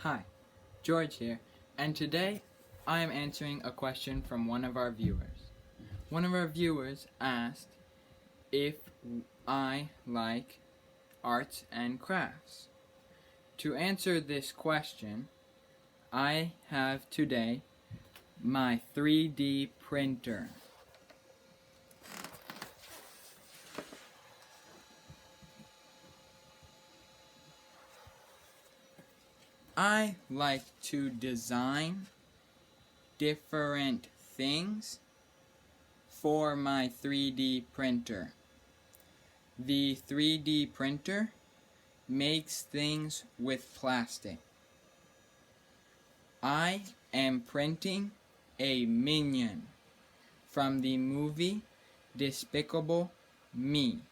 Hi, George here, and today I am answering a question from one of our viewers. One of our viewers asked if I like arts and crafts. To answer this question, I have today my 3D printer. I like to design different things for my 3D printer. The 3D printer makes things with plastic. I am printing a minion from the movie Despicable Me.